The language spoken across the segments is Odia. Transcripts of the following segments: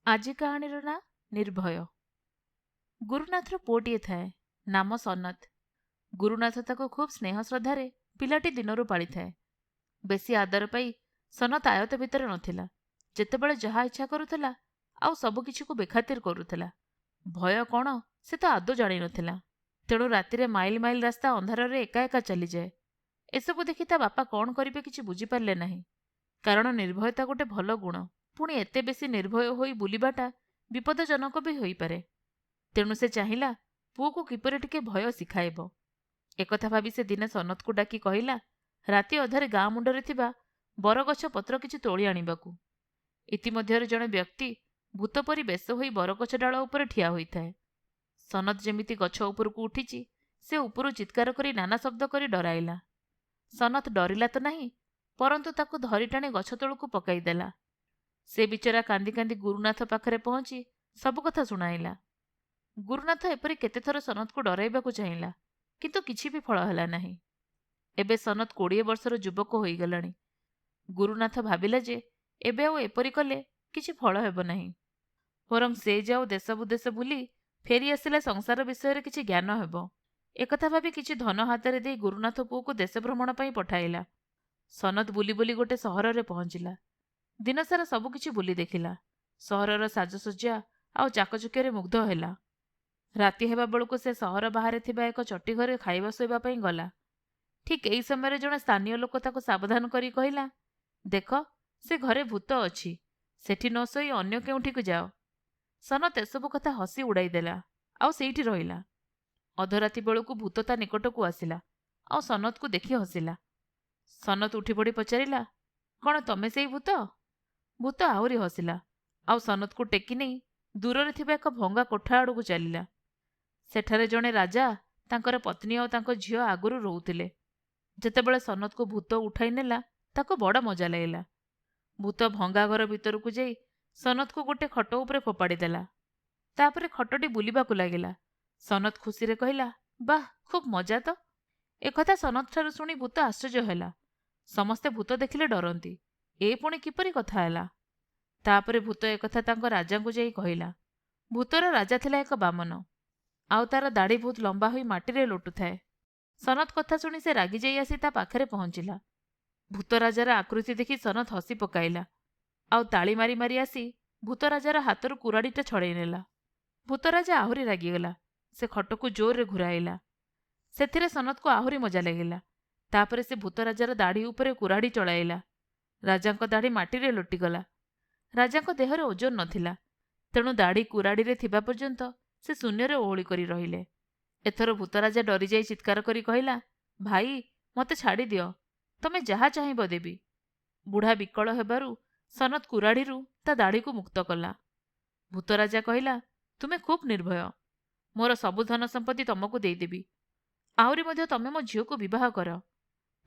ଆଜି କାହାଣୀର ନାଁ ନିର୍ଭୟ। ଗୁରୁନାଥର ପୁଅଟିଏ ଥାଏ, ନାମ ସନତ। ଗୁରୁନାଥ ତାକୁ ଖୁବ୍ ସ୍ନେହ ଶ୍ରଦ୍ଧାରେ ପିଲାଟି ଦିନରୁ ପାଳିଥାଏ। ବେଶୀ ଆଦର ପାଇ ସନତ ଆୟତ ଭିତରେ ନଥିଲା। ଯେତେବେଳେ ଯାହା ଇଚ୍ଛା କରୁଥିଲା ଆଉ ସବୁକିଛିକୁ ବେଖାତିର କରୁଥିଲା। ଭୟ କ'ଣ ସେ ତ ଆଦୌ ଜାଣିନଥିଲା। ତେଣୁ ରାତିରେ ମାଇଲ ମାଇଲ ରାସ୍ତା ଅନ୍ଧାରରେ ଏକା ଏକା ଚାଲିଯାଏ। ଏସବୁ ଦେଖି ତା ବାପା କ'ଣ କରିବେ କିଛି ବୁଝିପାରିଲେ ନାହିଁ। କାରଣ ନିର୍ଭୟତା ଗୋଟେ ଭଲ ଗୁଣ, ପୁଣି ଏତେ ବେଶୀ ନିର୍ଭୟ ହୋଇ ବୁଲିବାଟା ବିପଦଜନକ ବି ହୋଇପାରେ। ତେଣୁ ସେ ଚାହିଁଲା ପୁଅକୁ କିପରି ଟିକେ ଭୟ ଶିଖାଇବ। ଏକଥା ଭାବି ସେ ଦିନେ ସନତକୁ ଡାକି କହିଲା, ରାତି ଅଧରେ ଗାଁ ମୁଣ୍ଡରେ ଥିବା ବରଗଛ ପତ୍ର କିଛି ତୋଳି ଆଣିବାକୁ। ଇତିମଧ୍ୟରେ ଜଣେ ବ୍ୟକ୍ତି ଭୂତ ପରି ବେଶ ହୋଇ ବରଗଛ ଡାଳ ଉପରେ ଠିଆ ହୋଇଥାଏ। ସନତ ଯେମିତି ଗଛ ଉପରକୁ ଉଠିଛି, ସେ ଉପରୁ ଚିତ୍କାର କରି ନାନା ଶବ୍ଦ କରି ଡରାଇଲା। ସନତ ଡରିଲା ତ ନାହିଁ, ପରନ୍ତୁ ତାକୁ ଧରି ଟାଣି ଗଛ ତଳକୁ ପକାଇଦେଲା। ସେ ବିଚରା କାନ୍ଦି କାନ୍ଦି ଗୁରୁନାଥ ପାଖରେ ପହଞ୍ଚି ସବୁ କଥା ଶୁଣାଇଲା। ଗୁରୁନାଥ ଏପରି କେତେଥର ସନତକୁ ଡରାଇବାକୁ ଚାହିଁଲା, କିନ୍ତୁ କିଛି ବି ଫଳ ହେଲା ନାହିଁ। ଏବେ ସନତ 20 ବର୍ଷର ଯୁବକ ହୋଇଗଲାଣି। ଗୁରୁନାଥ ଭାବିଲା ଯେ ଏବେ ଆଉ ଏପରି କଲେ କିଛି ଫଳ ହେବ ନାହିଁ। ବରଂ ସେ ଯାଉ ଦେଶ ବିଦେଶ ବୁଲି ଫେରି ଆସିଲେ ସଂସାର ବିଷୟରେ କିଛି ଜ୍ଞାନ ହେବ। ଏକଥା ଭାବି କିଛି ଧନ ହାତରେ ଦେଇ ଗୁରୁନାଥ ପୁଅକୁ ଦେଶ ଭ୍ରମଣ ପାଇଁ ପଠାଇଲା। ସନତ ବୁଲି ବୁଲି ଗୋଟେ ସହରରେ ପହଞ୍ଚିଲା। ଦିନସାରା ସବୁକିଛି ବୁଲି ଦେଖିଲା। ସହରର ସାଜସଜ୍ଜା ଆଉ ଚାକଚକ୍ୟରେ ମୁଗ୍ଧ ହେଲା। ରାତି ହେବା ବେଳକୁ ସେ ସହର ବାହାରେ ଥିବା ଏକ ଚଟି ଘରେ ଖାଇବା ଶୋଇବା ପାଇଁ ଗଲା। ଠିକ୍ ଏହି ସମୟରେ ଜଣେ ସ୍ଥାନୀୟ ଲୋକ ତାକୁ ସାବଧାନ କରି କହିଲା, ଦେଖ, ସେ ଘରେ ଭୂତ ଅଛି, ସେଠି ନ ଶୋଇ ଅନ୍ୟ କେଉଁଠିକୁ ଯାଅ। ସନତ ଏସବୁ କଥା ହସି ଉଡ଼ାଇଦେଲା, ଆଉ ସେଇଠି ରହିଲା। ଅଧରାତି ବେଳକୁ ଭୂତ ତା ନିକଟକୁ ଆସିଲା, ଆଉ ସନତକୁ ଦେଖି ହସିଲା। ସନତ ଉଠିପଡ଼ି ପଚାରିଲା, କ'ଣ ତମେ ସେଇ ଭୂତ? ଭୂତ ଆହୁରି ହସିଲା, ଆଉ ସନତକୁ ଟେକି ନେଇ ଦୂରରେ ଥିବା ଏକ ଭଙ୍ଗା କୋଠା ଆଡ଼କୁ ଚାଲିଲା। ସେଠାରେ ଜଣେ ରାଜା, ତାଙ୍କର ପତ୍ନୀ ଆଉ ତାଙ୍କ ଝିଅ ଆଗରୁ ରହୁଥିଲେ। ଯେତେବେଳେ ସନତକୁ ଭୂତ ଉଠାଇ ନେଲା, ତାକୁ ବଡ଼ ମଜା ଲାଗିଲା। ଭୂତ ଭଙ୍ଗା ଘର ଭିତରକୁ ଯାଇ ସନତକୁ ଗୋଟେ ଖଟ ଉପରେ ଫୋପାଡ଼ି ଦେଲା। ତାପରେ ଖଟଟି ବୁଲିବାକୁ ଲାଗିଲା। ସନତ ଖୁସିରେ କହିଲା, ବାଃ, ଖୁବ୍ ମଜା ତ। ଏକଥା ସନତଠାରୁ ଶୁଣି ଭୂତ ଆଶ୍ଚର୍ଯ୍ୟ ହେଲା। ସମସ୍ତେ ଭୂତ ଦେଖିଲେ ଡରନ୍ତି, ଏ ପୁଣି କିପରି କଥା ହେଲା? ତାପରେ ଭୂତ ଏକଥା ତାଙ୍କ ରାଜାଙ୍କୁ ଯାଇ କହିଲା। ଭୂତର ରାଜା ଥିଲା ଏକ ବାମନ, ଆଉ ତାର ଦାଢ଼ି ବହୁତ ଲମ୍ବା ହୋଇ ମାଟିରେ ଲୋଟୁଥାଏ। ସନତ କଥା ଶୁଣି ସେ ରାଗିଯାଇ ଆସି ତା ପାଖରେ ପହଞ୍ଚିଲା। ଭୂତ ରାଜାର ଆକୃତି ଦେଖି ସନତ ହସି ପକାଇଲା, ଆଉ ତାଳି ମାରି ମାରି ଆସି ଭୂତ ରାଜାର ହାତରୁ କୁରାଢ଼ୀଟା ଛଡ଼େଇ ନେଲା। ଭୂତ ରାଜା ଆହୁରି ରାଗିଗଲା। ସେ ଖଟକୁ ଜୋରରେ ଘୁରାଇଲା। ସେଥିରେ ସନତକୁ ଆହୁରି ମଜା ଲାଗିଲା। ତାପରେ ସେ ଭୂତ ରାଜାର ଦାଢ଼ି ଉପରେ କୁରାଢ଼ୀ ଚଳାଇଲା। ରାଜାଙ୍କ ଦାଢ଼ି ମାଟିରେ ଲୋଟିଗଲା। ରାଜାଙ୍କ ଦେହରେ ଓଜନ ନଥିଲା, ତେଣୁ ଦାଢ଼ି କୁରାଢ଼ୀରେ ଥିବା ପର୍ଯ୍ୟନ୍ତ ସେ ଶୂନ୍ୟରେ ଓହଳି କରି ରହିଲେ। ଏଥର ଭୂତରାଜା ଡରିଯାଇ ଚିତ୍କାର କରି କହିଲା, ଭାଇ, ମୋତେ ଛାଡ଼ିଦିଅ, ତମେ ଯାହା ଚାହିଁବ ଦେବି। ବୁଢ଼ା ବିକଳ ହେବାରୁ ସନତ କୁରାଢ଼ୀରୁ ତା ଦାଢ଼ିକୁ ମୁକ୍ତ କଲା। ଭୂତରାଜା କହିଲା, ତୁମେ ଖୁବ୍ ନିର୍ଭୟ। ମୋର ସବୁ ଧନ ସମ୍ପତ୍ତି ତମକୁ ଦେଇଦେବି। ଆହୁରି ମଧ୍ୟ ତମେ ମୋ ଝିଅକୁ ବିବାହ କର।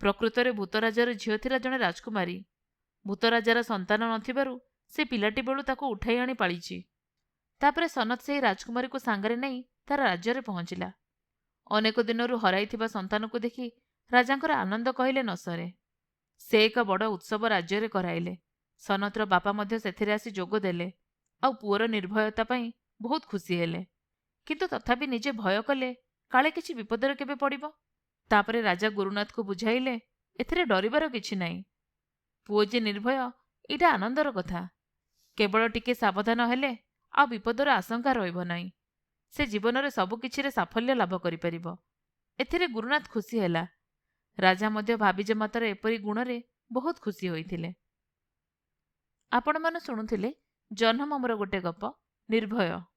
ପ୍ରକୃତରେ ଭୂତରାଜାର ଝିଅ ଥିଲା ଜଣେ ରାଜକୁମାରୀ। ଭୂତରାଜାର ସନ୍ତାନ ନଥିବାରୁ ସେ ପିଲାଟି ବେଳୁ ତାକୁ ଉଠାଇ ଆଣି ପାଳିଛି। ତାପରେ ସନତ ସେହି ରାଜକୁମାରୀକୁ ସାଙ୍ଗରେ ନେଇ ତାର ରାଜ୍ୟରେ ପହଞ୍ଚିଲା। ଅନେକ ଦିନରୁ ହରାଇଥିବା ସନ୍ତାନକୁ ଦେଖି ରାଜାଙ୍କର ଆନନ୍ଦ କହିଲେ ନ ସରେ। ସେ ଏକ ବଡ଼ ଉତ୍ସବ ରାଜ୍ୟରେ କରାଇଲେ। ସନତର ବାପା ମଧ୍ୟ ସେଥିରେ ଆସି ଯୋଗ ଦେଲେ, ଆଉ ପୁଅର ନିର୍ଭୟତା ପାଇଁ ବହୁତ ଖୁସି ହେଲେ। କିନ୍ତୁ ତଥାପି ନିଜେ ଭୟ କଲେ କାଳେ କିଛି ବିପଦରେ କେବେ ପଡ଼ିବ। ତାପରେ ରାଜା ଗୁରୁନାଥକୁ ବୁଝାଇଲେ, ଏଥିରେ ଡରିବାର କିଛି ନାହିଁ। ପୁଅ ଯେ ନିର୍ଭୟ, ଏଇଟା ଆନନ୍ଦର କଥା। କେବଳ ଟିକେ ସାବଧାନ ହେଲେ ଆଉ ବିପଦର ଆଶଙ୍କା ରହିବ ନାହିଁ। ସେ ଜୀବନରେ ସବୁକିଛିରେ ସାଫଲ୍ୟ ଲାଭ କରିପାରିବ। ଏଥିରେ ଗୁରୁନାଥ ଖୁସି ହେଲା। ରାଜା ମଧ୍ୟ ଭାବିଜମାତାର ଏପରି ଗୁଣରେ ବହୁତ ଖୁସି ହୋଇଥିଲେ। ଆପଣମାନେ ଶୁଣୁଥିଲେ ଜହ୍ନମାମୁଁର ଗୋଟେ ଗପ, ନିର୍ଭୟ।